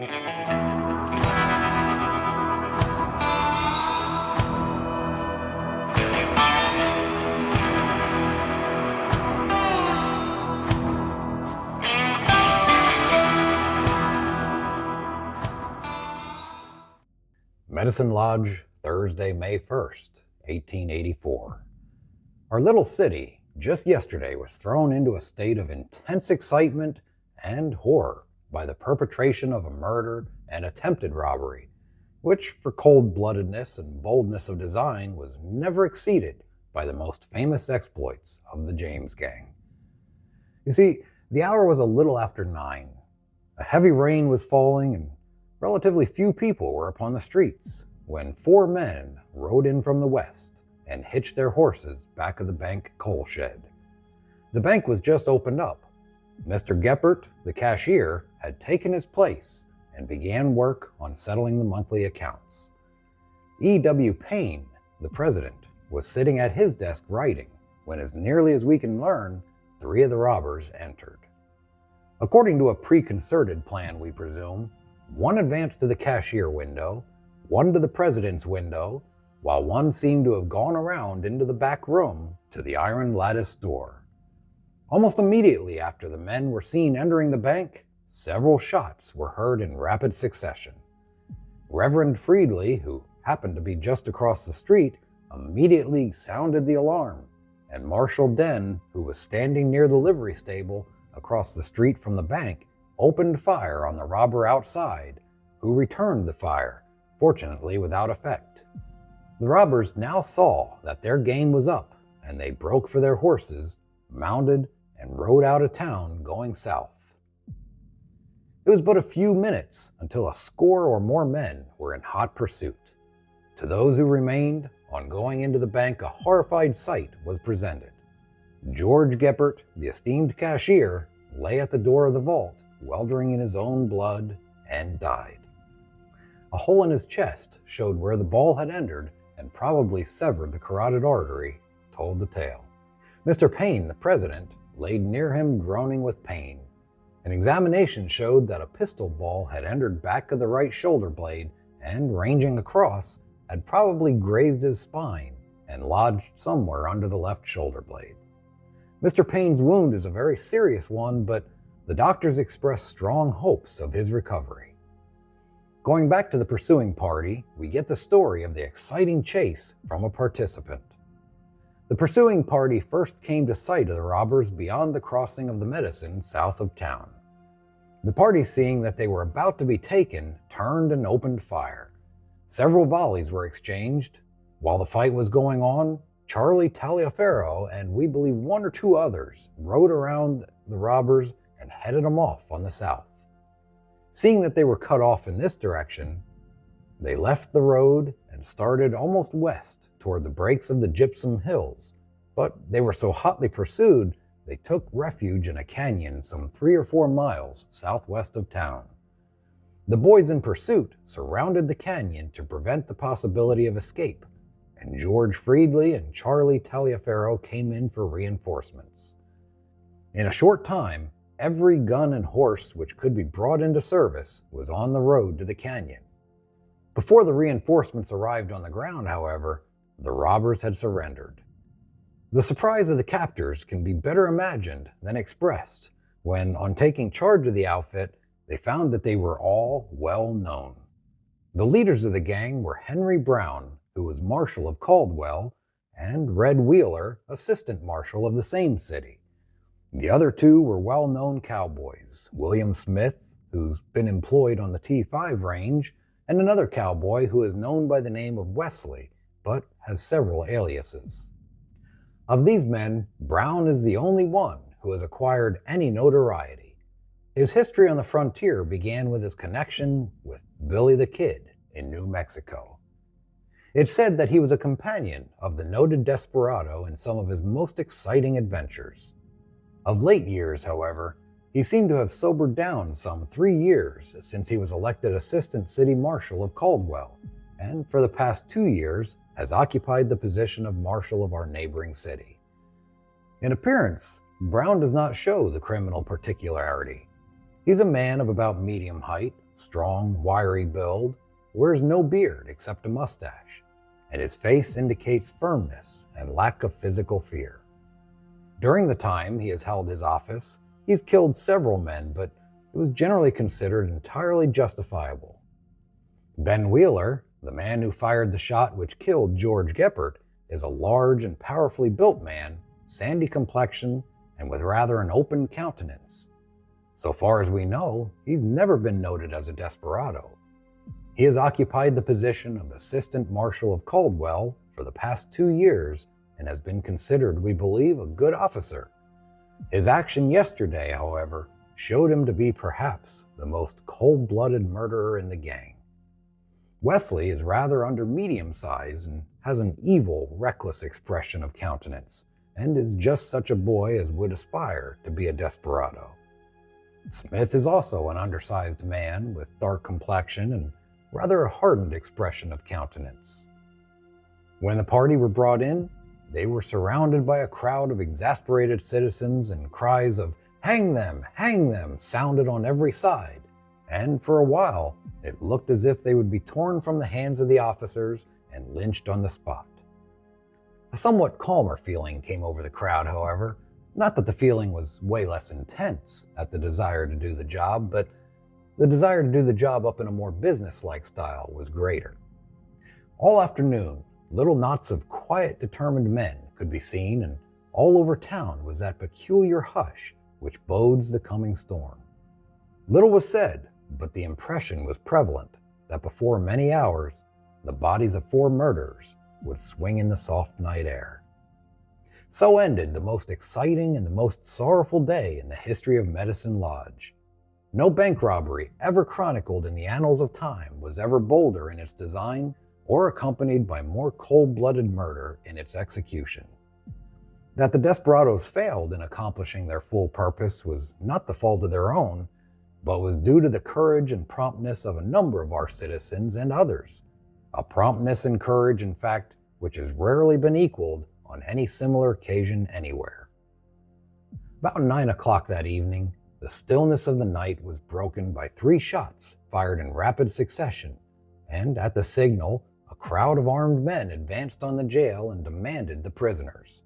Medicine Lodge, Thursday, May 1st, 1884. Our little city, just yesterday, was thrown into a state of intense excitement and horror by the perpetration of a murder and attempted robbery, which, for cold-bloodedness and boldness of design, was never exceeded by the most famous exploits of the James Gang. You see, the hour was a little after 9. A heavy rain was falling and relatively few people were upon the streets when 4 men rode in from the west and hitched their horses back of the bank coal shed. The bank was just opened up. Mr. Geppert, the cashier, had taken his place and began work on settling the monthly accounts. E.W. Payne, the president, was sitting at his desk writing when, as nearly as we can learn, 3 of the robbers entered. According to a preconcerted plan, we presume, 1 advanced to the cashier window, 1 to the president's window, while 1 seemed to have gone around into the back room to the iron lattice door. Almost immediately after the men were seen entering the bank, several shots were heard in rapid succession. Reverend Friedley, who happened to be just across the street, immediately sounded the alarm, and Marshal Den, who was standing near the livery stable across the street from the bank, opened fire on the robber outside, who returned the fire, fortunately without effect. The robbers now saw that their game was up, and they broke for their horses, mounted, and rode out of town going south. It was but a few minutes until a score or more men were in hot pursuit. To those who remained, on going into the bank, a horrified sight was presented. George Geppert, the esteemed cashier, lay at the door of the vault, weltering in his own blood, and died. A hole in his chest showed where the ball had entered and probably severed the carotid artery, told the tale. Mr. Payne, the president, laid near him groaning with pain. An examination showed that a pistol ball had entered back of the right shoulder blade and, ranging across, had probably grazed his spine and lodged somewhere under the left shoulder blade. Mr. Payne's wound is a very serious one, but the doctors express strong hopes of his recovery. Going back to the pursuing party, we get the story of the exciting chase from a participant. The pursuing party first came to sight of the robbers beyond the crossing of the Medicine south of town. The party, seeing that they were about to be taken, turned and opened fire. Several volleys were exchanged. While the fight was going on, Charlie Taliaferro and we believe 1 or 2 others rode around the robbers and headed them off on the south. Seeing that they were cut off in this direction, they left the road and started almost west toward the breaks of the Gypsum Hills, but they were so hotly pursued they took refuge in a canyon some 3 or 4 miles southwest of town. The boys in pursuit surrounded the canyon to prevent the possibility of escape, and George Friedley and Charlie Taliaferro came in for reinforcements. In a short time, every gun and horse which could be brought into service was on the road to the canyon. Before the reinforcements arrived on the ground, however, the robbers had surrendered. The surprise of the captors can be better imagined than expressed when, on taking charge of the outfit, they found that they were all well known. The leaders of the gang were Henry Brown, who was Marshal of Caldwell, and Red Wheeler, Assistant Marshal of the same city. The other 2 were well-known cowboys, William Smith, who's been employed on the T5 range, and another cowboy who is known by the name of Wesley, but has several aliases. Of these men, Brown is the only one who has acquired any notoriety. His history on the frontier began with his connection with Billy the Kid in New Mexico. It's said that he was a companion of the noted desperado in some of his most exciting adventures. Of late years, however, he seemed to have sobered down some 3 years since he was elected Assistant City Marshal of Caldwell, and for the past 2 years has occupied the position of Marshal of our neighboring city. In appearance, Brown does not show the criminal particularity. He's a man of about medium height, strong, wiry build, wears no beard except a mustache, and his face indicates firmness and lack of physical fear. During the time he has held his office, he's killed several men, but it was generally considered entirely justifiable. Ben Wheeler, the man who fired the shot which killed George Geppert, is a large and powerfully built man, sandy complexion, and with rather an open countenance. So far as we know, he's never been noted as a desperado. He has occupied the position of Assistant Marshal of Caldwell for the past 2 years and has been considered, we believe, a good officer. His action yesterday, however, showed him to be perhaps the most cold-blooded murderer in the gang. Wesley is rather under medium size and has an evil, reckless expression of countenance, and is just such a boy as would aspire to be a desperado. Smith is also an undersized man with dark complexion and rather a hardened expression of countenance. When the party were brought in, they were surrounded by a crowd of exasperated citizens, and cries of hang them, sounded on every side, and for a while it looked as if they would be torn from the hands of the officers and lynched on the spot. A somewhat calmer feeling came over the crowd, however. Not that the feeling was way less intense at the desire to do the job, but the desire to do the job up in a more business-like style was greater. All afternoon, little knots of quiet, determined men could be seen, and all over town was that peculiar hush which bodes the coming storm. Little was said, but the impression was prevalent that before many hours, the bodies of 4 murderers would swing in the soft night air. So ended the most exciting and the most sorrowful day in the history of Medicine Lodge. No bank robbery ever chronicled in the annals of time was ever bolder in its design or accompanied by more cold-blooded murder in its execution. That the desperados failed in accomplishing their full purpose was not the fault of their own, but was due to the courage and promptness of a number of our citizens and others. A promptness and courage, in fact, which has rarely been equaled on any similar occasion anywhere. About 9 o'clock that evening, the stillness of the night was broken by 3 shots fired in rapid succession, and at the signal, a crowd of armed men advanced on the jail and demanded the prisoners.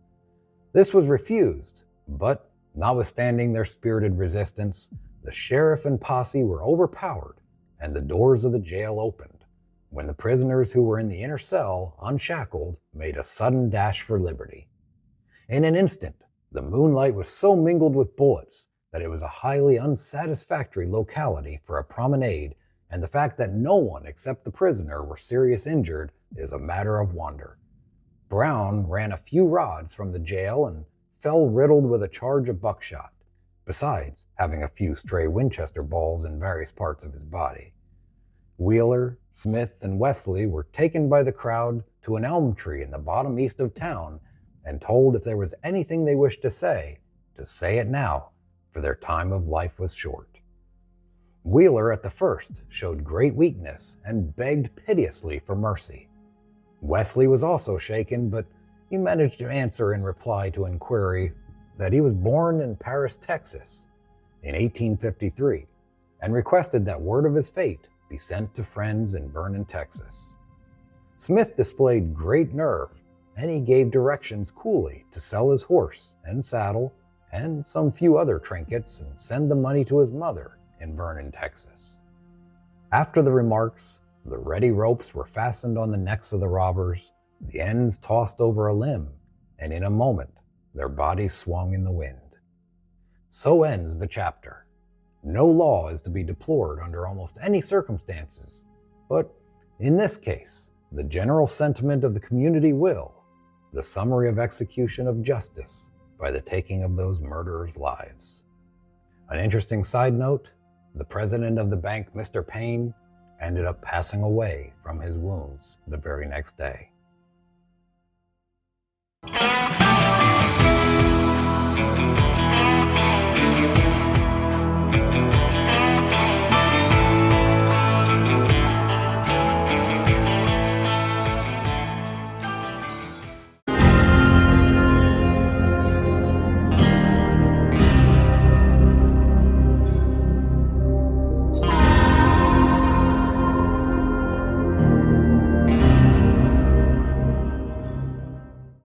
This was refused, but notwithstanding their spirited resistance, the sheriff and posse were overpowered and the doors of the jail opened, when the prisoners who were in the inner cell, unshackled, made a sudden dash for liberty. In an instant, the moonlight was so mingled with bullets that it was a highly unsatisfactory locality for a promenade, and the fact that no one except the prisoner were seriously injured is a matter of wonder. Brown ran a few rods from the jail and fell riddled with a charge of buckshot, besides having a few stray Winchester balls in various parts of his body. Wheeler, Smith, and Wesley were taken by the crowd to an elm tree in the bottom east of town and told if there was anything they wished to say it now, for their time of life was short. Wheeler at the first showed great weakness and begged piteously for mercy. Wesley was also shaken, but he managed to answer in reply to inquiry that he was born in Paris, Texas, in 1853, and requested that word of his fate be sent to friends in Vernon, Texas. Smith displayed great nerve, and he gave directions coolly to sell his horse and saddle and some few other trinkets and send the money to his mother in Vernon, Texas. After the remarks, the ready ropes were fastened on the necks of the robbers, the ends tossed over a limb, and in a moment their bodies swung in the wind. So ends the chapter. No law is to be deplored under almost any circumstances, but in this case, the general sentiment of the community will, the summary of execution of justice by the taking of those murderers' lives. An interesting side note, the president of the bank, Mr. Payne, ended up passing away from his wounds the very next day.